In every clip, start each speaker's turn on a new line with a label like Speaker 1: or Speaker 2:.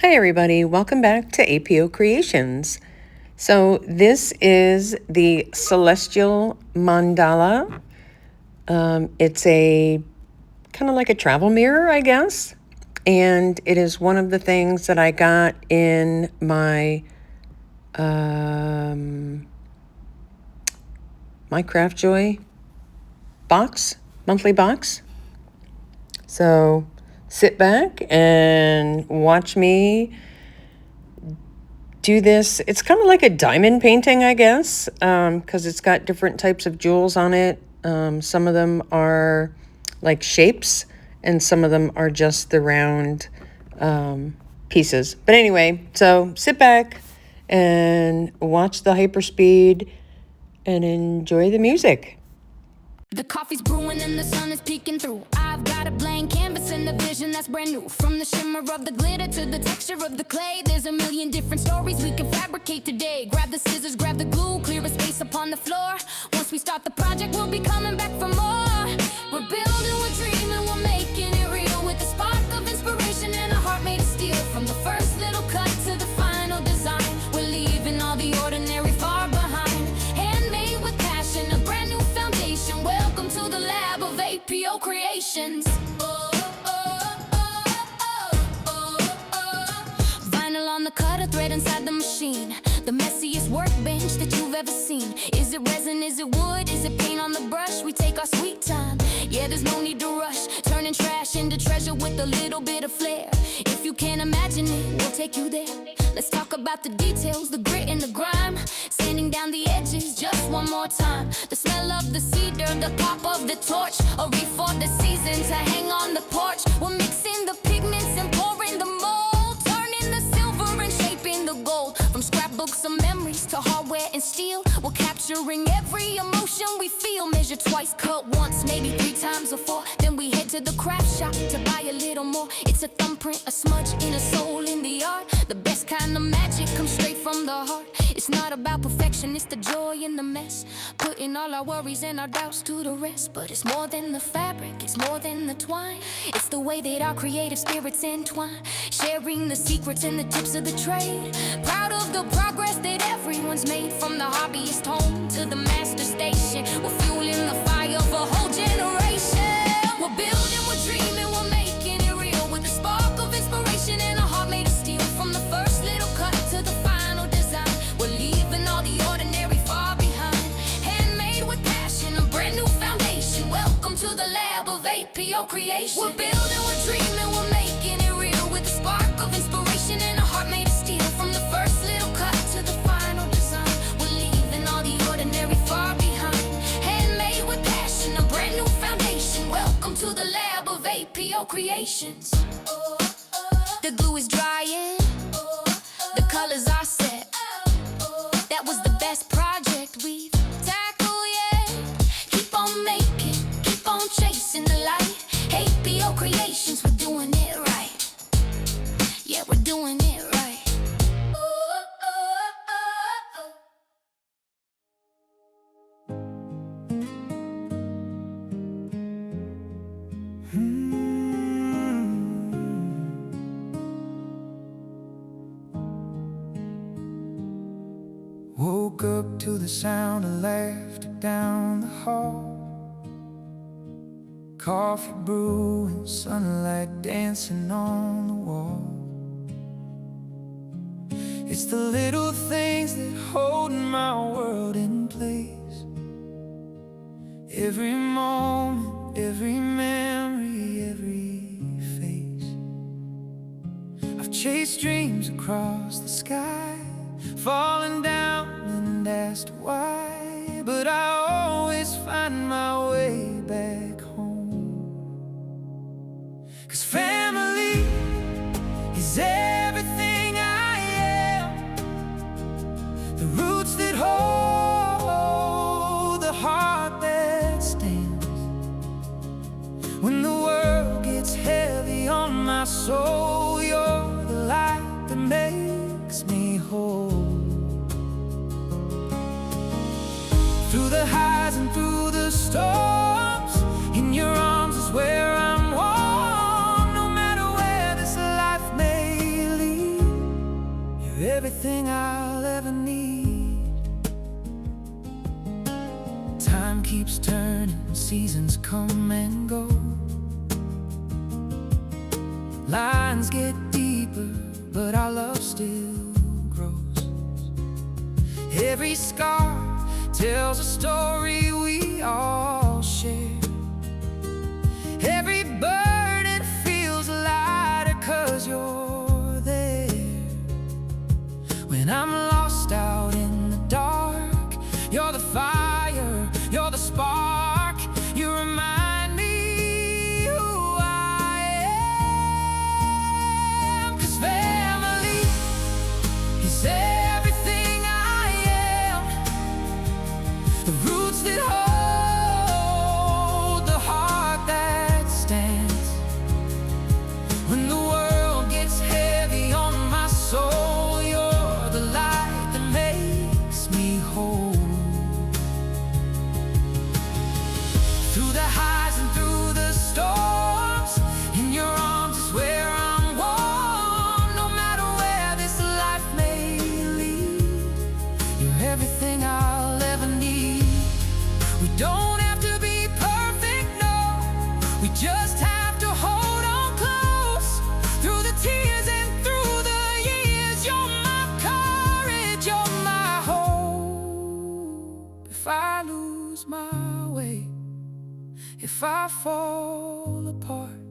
Speaker 1: Hi everybody, welcome back to APO Creations. So this is the Celestial Mandala. It's a kind of like a travel mirror, I guess. And it is one of the things that I got in my my Craft Joy box, monthly box. So sit back and watch me do this. It's kind of like a diamond painting, I guess, because it's got different types of jewels on it. Some of them are like shapes, and some of them are just the round pieces. But anyway, so sit back and watch the hyperspeed and enjoy the music.
Speaker 2: The coffee's brewing and the sun is peeking through. I've got a blank canvas and a vision that's brand new. From the shimmer of the glitter to the texture of the clay, there's a million different stories we can fabricate today. Grab the scissors, grab the glue, clear a space upon the floor. Once we start the project, we'll be coming back for more. We're building, we're dreaming, we're making it real, with a spark of inspiration and a heart made of steel. From the first little cut to the final design, we're leaving all the ordinary far behind. Handmade with passion, a brand new foundation. Welcome to the lab of APO Creations. Vinyl on the cutter, thread inside the machine. The messiest workbench that you've ever seen. Is it resin, is it wood, is it paint on the brush? We take our sweet time, yeah, there's no need to rush. Turning trash into treasure with a little bit of flair. If you can't imagine it, we'll take you there. Let's talk about the details, the grit and the grime. Sanding down the edges just one more time. The smell of the cedar, the pop of the torch. A wreath for the season to hang on the porch. We're mixing the pigments and pouring the mold, turning the silver and shaping the gold. From scrapbooks of memories to hardware and steel, we're capturing every emotion we feel. Measure twice, cut once, maybe 3 times or 4. Then we head to the craft shop to buy a little more. It's a thumbprint, a smudge, and a soul in the art. The best kind of magic comes straight from the heart. It's not about perfection, it's the joy in the mess. Putting all our worries and our doubts to the rest. But it's more than the fabric, it's more than the twine. It's the way that our creative spirits entwine, sharing the secrets and the tips of the trade. Proud of the progress that everyone's made, from the hobbyist home to the master station. We're fueling the fire of a whole generation. We're building, we're dreaming, we're making it real, with a spark of inspiration and a heart made of steel. From the first little cut to the final design, we're leaving all the ordinary far behind. Handmade with passion, a brand new foundation. Welcome to the lab of APO Creations. We're building, we're dreaming, we're making it real, with a spark of inspiration and a heart made of steel. From the first little cut to the final design, we're leaving all the ordinary far behind. Handmade with passion, a brand new foundation. Welcome to the lab of APO Creations. The glue is drying, the colors are set. That was the best project we've tackled yet. Keep on making, keep on chasing the light. APO Creations, we're doing it right. Yeah, we're doing it right.
Speaker 3: Woke up to the sound of laughter down the hall. Coffee brewing, sunlight dancing on the wall. It's the little things that hold my world in place. Every moment, every memory, every face. I've chased dreams across the sky, falling down and asked why, but I always find my way back home. 'Cause family is everything I am, the roots that hold, the heart that stands. When the world gets heavy on my soul, you're the light that makes me whole. Through the highs and through the storms, in your arms is where I'm warm. No matter where this life may keeps turning, seasons come and go. Lines get deeper, but our love still grows. Every scar tells a story we all share. Every burden feels lighter 'cause you're there. When I'm lost out in the dark, you're the fire, you're the spark. You remind me who I am. 'Cause family is everything I am. The roots that hold the heart that stands. When the world gets heavy on my soul, you're the light that makes me whole. Through the highs and through the storms, in your arms is where I'm warm. No matter where this life may lead, you're everything I'll ever need. We don't have to be perfect, no. We just have to hold on close. Through the tears and through the years, you're my courage, you're my hope. If I lose my way, if I fall apart,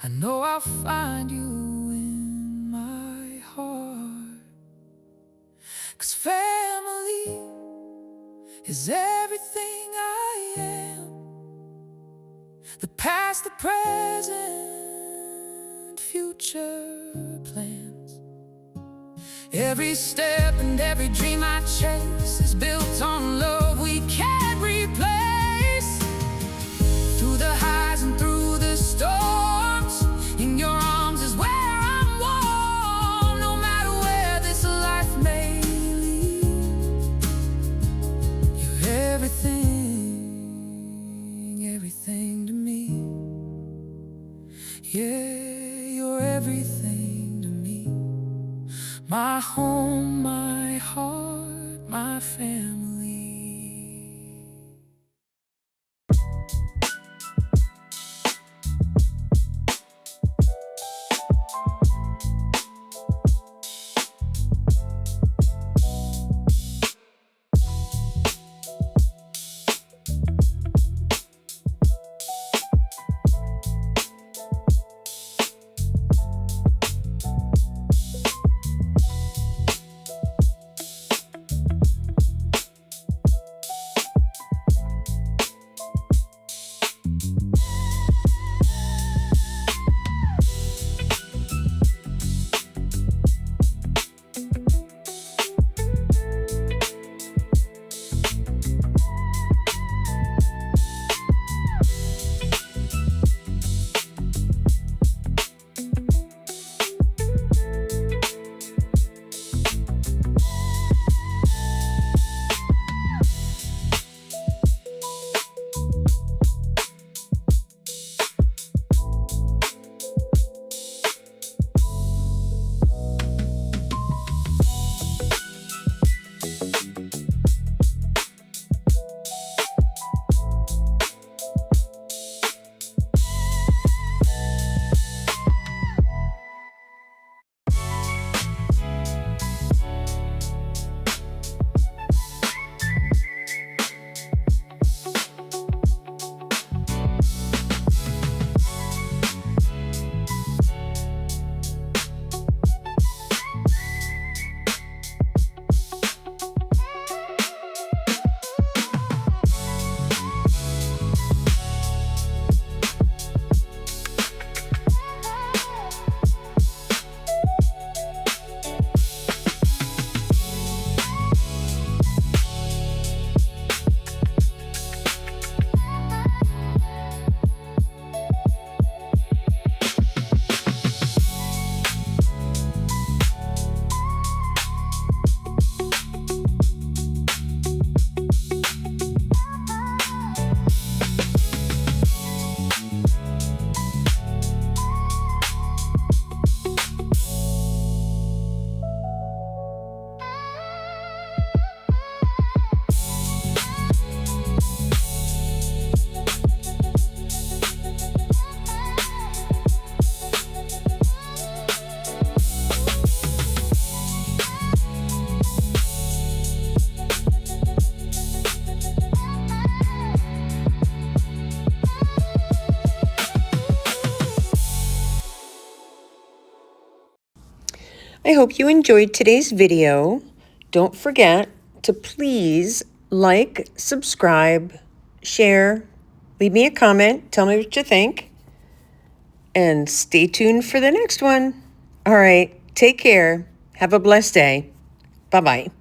Speaker 3: I know I'll find you in my heart. 'Cause family is everything I am. The past, the present, future plans. Every step and every dream I chase is built on love we can't replace. Through the highs and through the storms, in your arms is where I'm warm. No matter where this life may lead, you're everything, everything to me. Yeah, you're everything to me. My home, my heart, my family.
Speaker 1: I hope you enjoyed today's video. Don't forget to please like, subscribe, share, leave me a comment, tell me what you think, and stay tuned for the next one. All right, take care. Have a blessed day. Bye-bye.